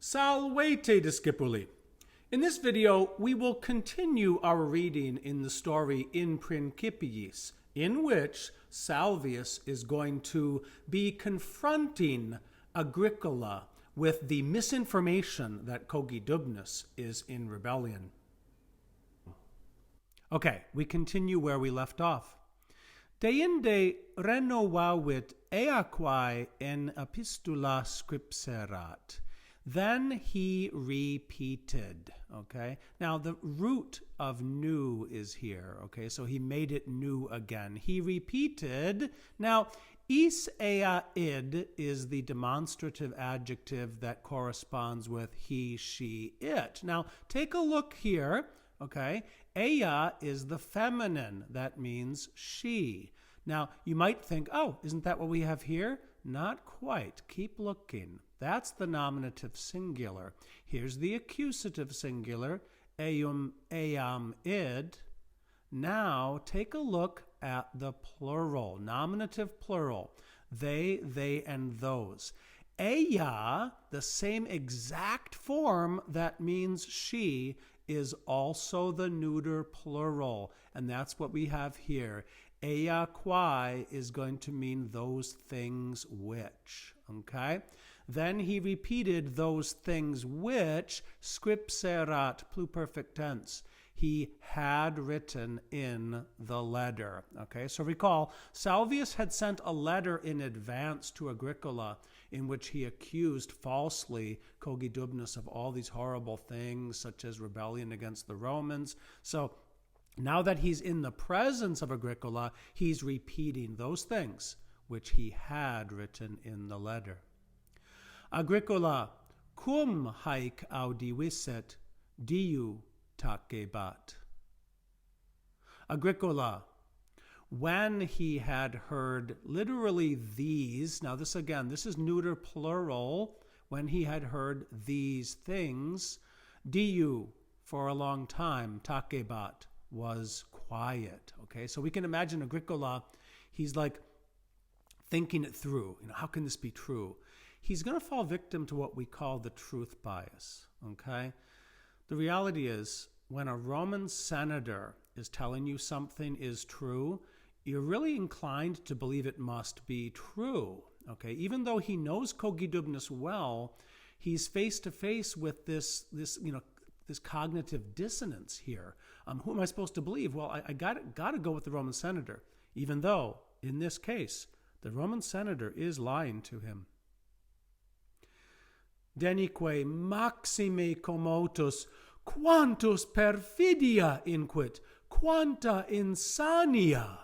Salvete discipuli. In this video, we will continue our reading in the story in Principiis, in which Salvius is going to be confronting Agricola with the misinformation that Cognidubnus is in rebellion. Okay, we continue where we left off. Deinde renovavit quae in epistula scripserat. Then he repeated, okay? Now, the root of new is here, okay? So he made it new again. He repeated. Now, is id is the demonstrative adjective that corresponds with he, she, it. Now, take a look here, okay? Ea is the feminine. That means she. Now, you might think, oh, isn't that what we have here? Not quite. Keep looking. That's the nominative singular. Here's the accusative singular, eam, id. Now, take a look at the plural, nominative plural. They, and those. Ea, the same exact form that means she, is also the neuter plural. And that's what we have here. Ea quae is going to mean those things which, okay? Then he repeated those things which, scripserat, pluperfect tense, he had written in the letter, okay? So recall, Salvius had sent a letter in advance to Agricola in which he accused falsely Cognidubnus of all these horrible things, such as rebellion against the Romans. So now that he's in the presence of Agricola, he's repeating those things which he had written in the letter. Agricola, cum haec audivisset, diu tacebat. Agricola, when he had heard literally these, now this again, this is neuter plural, when he had heard these things, diu, for a long time, tacebat, was quiet. Okay, so we can imagine Agricola, he's like thinking it through. How can this be true? He's going to fall victim to what we call the truth bias. Okay, the reality is when a Roman senator is telling you something is true, you're really inclined to believe it must be true. Okay, even though he knows Cognidubnus well, he's face to face with this cognitive dissonance here. Who am I supposed to believe? Well, I got to go with the Roman senator, even though, in this case, the Roman senator is lying to him. Denique maxime commotus, quantus perfidia inquit, quanta insania.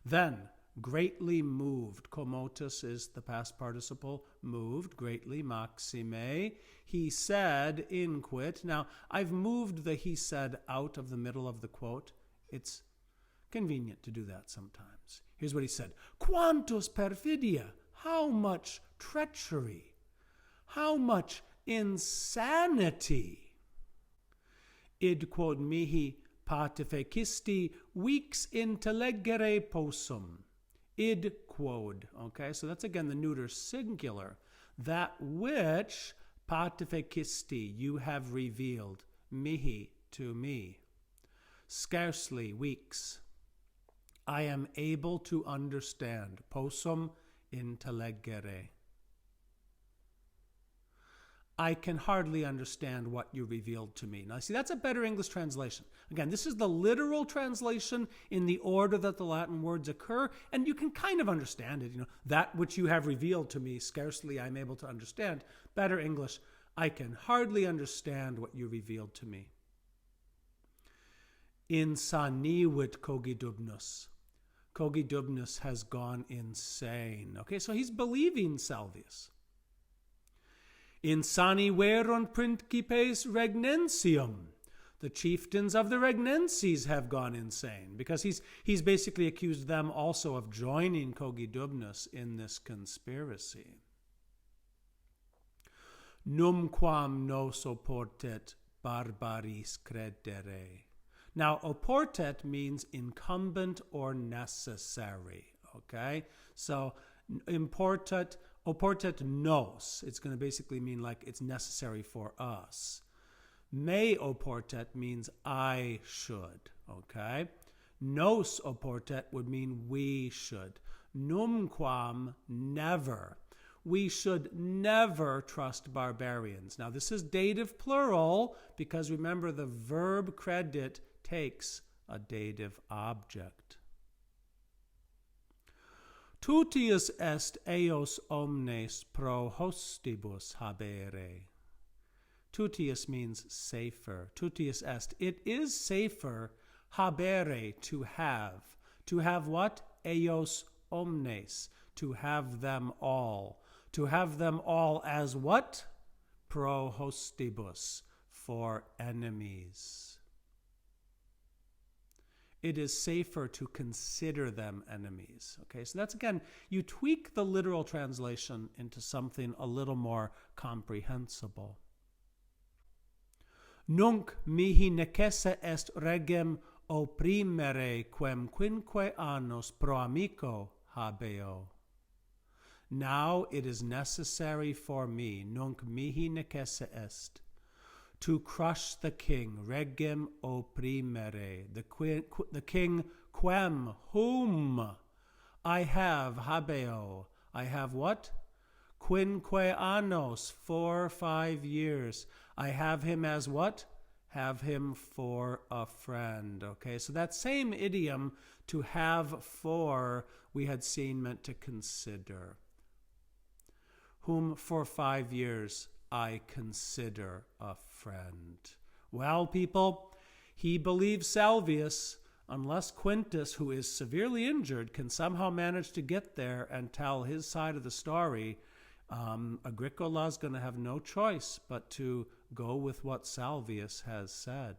Then, greatly moved. Commotus is the past participle. Moved, greatly, maxime. He said, inquit. Now, I've moved the he said out of the middle of the quote. It's convenient to do that sometimes. Here's what he said. Quantus perfidia. How much treachery. How much insanity. Id quod mihi patefecisti vix intellegere possum. Id quod. Okay, so that's again the neuter singular. That which patefecisti you have revealed, mihi, to me. Scarcely weeks. I am able to understand. Possum intellegere. I can hardly understand what you revealed to me. Now, see, that's a better English translation. Again, this is the literal translation in the order that the Latin words occur, and you can kind of understand it. That which you have revealed to me, scarcely I'm able to understand. Better English, I can hardly understand what you revealed to me. Insanivit Cognidubnus. Cognidubnus has gone insane. Okay, so he's believing Salvius. Insaniverunt principes Regnensium. The chieftains of the Regnenses have gone insane because he's basically accused them also of joining Cognidubnus in this conspiracy. Numquam nos oportet barbaris credere. Now, oportet means incumbent or necessary. Okay, so importet Oportet nos. It's going to basically mean like it's necessary for us. Me oportet means I should. Okay? Nos oportet would mean we should. Numquam, never. We should never trust barbarians. Now, this is dative plural because remember the verb credit takes a dative object. Tutius est eos omnes pro hostibus habere. Tutius means safer. Tutius est. It is safer, habere, to have. To have what? Eos omnes. To have them all. To have them all as what? Pro hostibus, for enemies. It is safer to consider them enemies. Okay, so that's again, you tweak the literal translation into something a little more comprehensible. Nunc mihi necesse est regem opprimere quem quinque annos pro amico habeo. Now it is necessary for me, nunc mihi necesse est, to crush the king, regem opprimere, the king quem, whom I have, habeo, I have what? Quinque annos, 4 or 5 years. I have him as what? Have him for a friend. Okay, so that same idiom, to have for, we had seen meant to consider. Whom for 5 years I consider a friend. Well, people, he believes Salvius, unless Quintus, who is severely injured, can somehow manage to get there and tell his side of the story, Agricola is going to have no choice but to go with what Salvius has said.